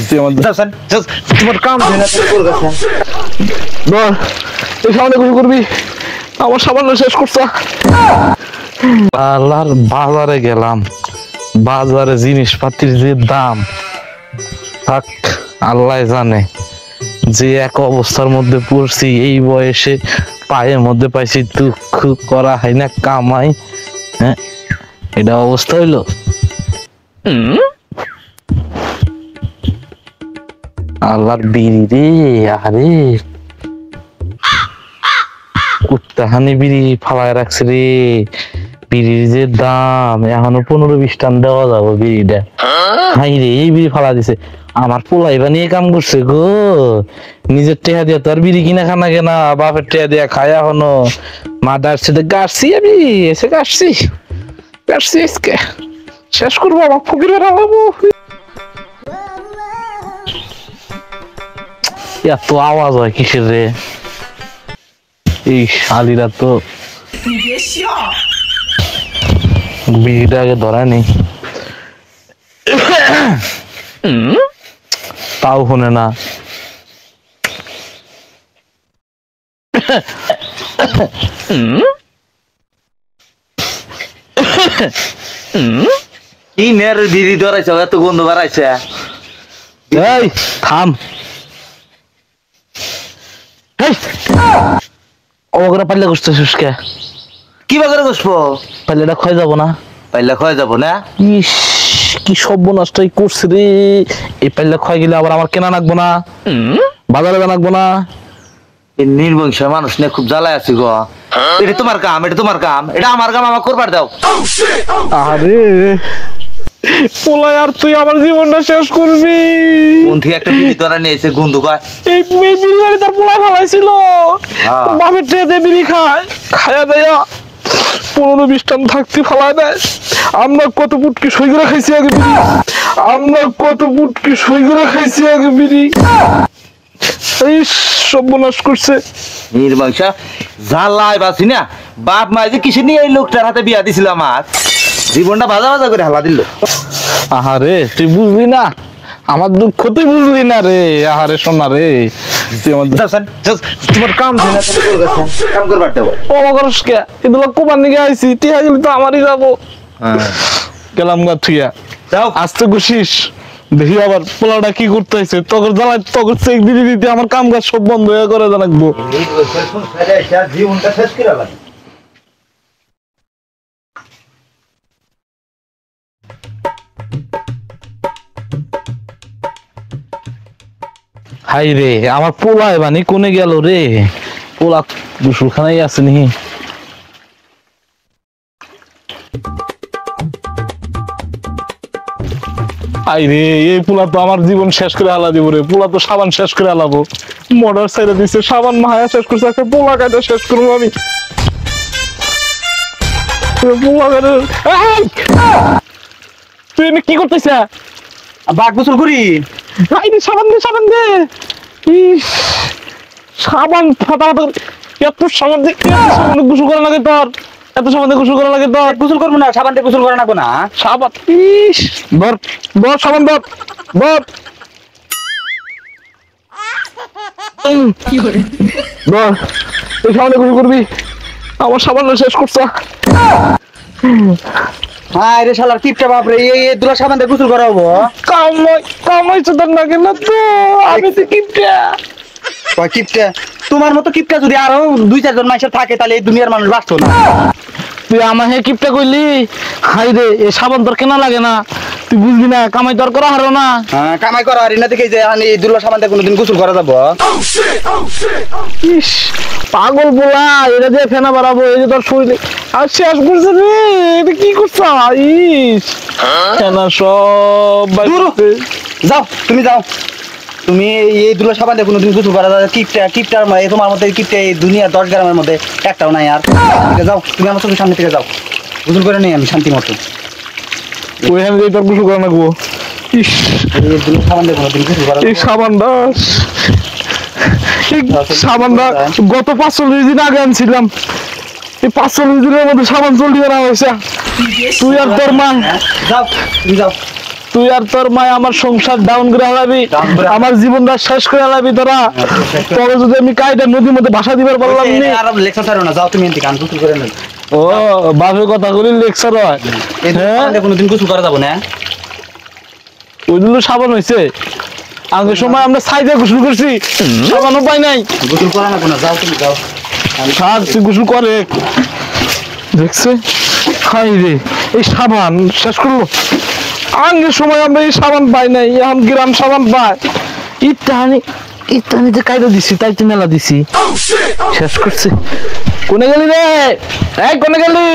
তোমার কাম করবি আমার সামান্য শেষ করছো। আল্লাহর বাজারে গেলাম, বাজারে জিনিসপাতির যে দাম থাক আল্লাহ জানে। যে এক অবস্থার মধ্যে পড়ছি এই বয়সে, পায়ের মধ্যে পাইছি দুঃখ করা হয় না কামাই, হ্যাঁ এটা অবস্থা হইলো। আল্লাহর বিড়ি রে, আরে কুত্তাহানি বিড়ি ফালায় রাখছে রে। বিড়ির যে দাম, এখনো 15-20 টান দেওয়া যাবো বিড়িটা। হাই রে, এই বিড়ি ফালা দিছে। আমার পোলাইবা নিয়ে কাম করছে গো, নিজের টেহা দিয়ে তো আর বিড়ি কিনা খানা কেনা, বাপের টেহা দিয়ে খায় এখনো। মা ডাকছে গাছছি, আমি এসে গাছছি আজকে শেষ করবো, আমার ফকির বেড়াবো। এত আওয়াজ হয় কিসের রে? এই শালিরা তো বিড়িটা আগে ধরায় নেই, তাও শোনে না। কি নের বিড়ি ধরাইছ, এত গন্ধ বাড়াইছে। এই থাম, অবগরা পাল্লে করতেছিস কে? কি বাগারে বসবো? পাল্লেটা ক্ষয় যাবো না? পাইলে ক্ষয় যাবো না। ইস কি সর্বনাশটাই করছে রে। এই পাল্লে ক্ষয় গেলে আবার আমার কেনা লাগবো না, বাজারে লাগবো না। এই নির্বংশ মানুষ নিয়ে খুব জ্বালায় আছি গো। এটা তোমার কাম, এটা তোমার কাম, এটা আমার কাম, আমার করবার দাও। আরে পোলাই, আর তুই আমার জীবনটা শেষ করবি। কোন থেকে একটা বিড়ি ধরা নিয়েছে গন্ধ কয়। এই বিড়ি গাড়ি তার পোলাই ফালাইছিল, বাপের ট্রেতে বিড়ি খায়, খায়া দেয়া 15-20 টান থাকতে ফালাই দেয়। আমরা কত পুটকি সই করে খাইছি আগে বিড়ি, আমরা কত পুটকি সই করে খাইছি আগে বিড়ি। এই সর্বনাশ করছে নির্বংশ জ্বালায় বাসি না। বাপ মা যে কিসে নিয়ে এই লোকটার হাতে বিয়া দিছিল, আমার জীবনটা ভাজা ভাজা করে হালা দিল। আহারে তুই বুঝলি না আমার দুঃখ, তুই বুঝলি না রে। আহারে সোনা রে, তুই আমার তোমার কাম কাম করবার দেবো। ও করস কে? কিন্তু কোরবান নিয়ে আইছি, টিয়া গেলে তো আমারই যাবো। গেলাম গা থুইয়া, যাও আসতে খুশিস। দেখি আবার পোলাটা কি করতে হয়েছে, তখন জ্বালায় তখন চেক দিতে দিতে আমার কাম কাজ সব বন্ধ হয়ে করে জানাকবো। জীবনটা শেষ করে লাগে। হাই রে, আমার পোলা বানি কোনে গেল রে? পোলা গোসলখানায় আছে নি? আই রে, এই পোলা তো আমার জীবন শেষ করে হালা দিব রে। পোলা তো সাবান শেষ করে হালাবো, মোটর সাইডে দিচ্ছে, সাবান মায়া শেষ করছে, একটা পোলা কাটা শেষ করবো আমি। তুই কি করতেছ? বাঘ গোসল করি। সাবান দে, সাবান দে। সাবান ফাটা এত সাবান দিয়ে গোসল করা লাগে তোর? এত সাবান দিয়ে গোসল করা লাগে তোর? গোসল করবো না, সাবান দিয়ে গোসল করা লাগবো না। সাবান ধর, ধর সাবান ধর, ধর ধর, এই সাবান দিয়ে গোসল করবি, আমার সাবান শেষ করছো। হ্যাঁ রে শালার কিপটা বাপ রে, এই দুলা সাবান দিয়ে গোসল করা হবো? কামাইছো তোর না কেন? তো আমি তো কিপটা। কিপটা? তোমার মতো কিপটা যদি আরো 2-4 জন মানুষ থাকে তাহলে এই দুনিয়ার মানুষ বাঁচতো না। তুই আমার হে কিপটা কইলি? হাই রে, এই সাবান তোর কেনা লাগে না, তুই বুঝবি না। কামাই তোর করা হারো না। হ্যাঁ কামাই করা হারি না, দেখে যে এই দুলা সাবান দিয়ে কোনোদিন গোসল করা যাবো? ইস পাগল বলা, এটা দিয়ে ফেনা বাড়াবো, এই যে তোর শরীরে আর শেষ করছে রে। এটা কি করছ? ইস ফেনা সব যাও, তুমি যাও। তুমি এই দুলা সাবান দিয়ে কোনোদিন গোসল করা যাবে? কিপটার তোমার মধ্যে কিপটা এই দুনিয়া 10 গ্রামের মধ্যে একটাও নাই। আর যাও, তুমি আমার চোখের সামনে থেকে যাও, গোসল করে নেই আমি শান্তি মতো। ওইখানে দিয়ে তোর গোসল করা লাগবো। ইস এই সাবানটা, সাবানটা গত 45 দিন আগে আনছিলাম। এই 45 দিনের মধ্যে সাবান চল্লি করা হয়েছে। তুই আর তোর মা, যাও তুমি যাও। তুই আর তোর মা আমার সংসার ডাউন করে হালাবি, Down করে আমার জীবনটা শেষ করে হালাবি তোরা। তোর যদি আমি কাইটা নদীর মধ্যে ভাষা দিবার পারলাম নি। আর লেকচার ছাড়ো না, যাও তুমি এনতে কান গোসল করে নাও। ও বাপের কথা বলি লেকচার হয়। এই দুধ হ্যাঁ? সাবান দিয়ে কোনোদিন গোসল করা যাবো না। ওই দিন সাবান হয়েছে, আগের সময় আমরা সাইজে গোসল করছি, সাবানও পাই নাই। গোসল করা না কোনো, যাও তুমি যাও। থাক তুই গোসল করে দেখছে। হাই রে এই সাবান শেষ করলো। আগের সময় আমরা এই সাবান পাই নাই, এখন গ্রাম সাবান পাই। ইত্যানিতে কাইটা দিছি, তাই তো মেলা দিছি, শেষ করছে। কোনে গেলি রে, এই কোনে গেলি?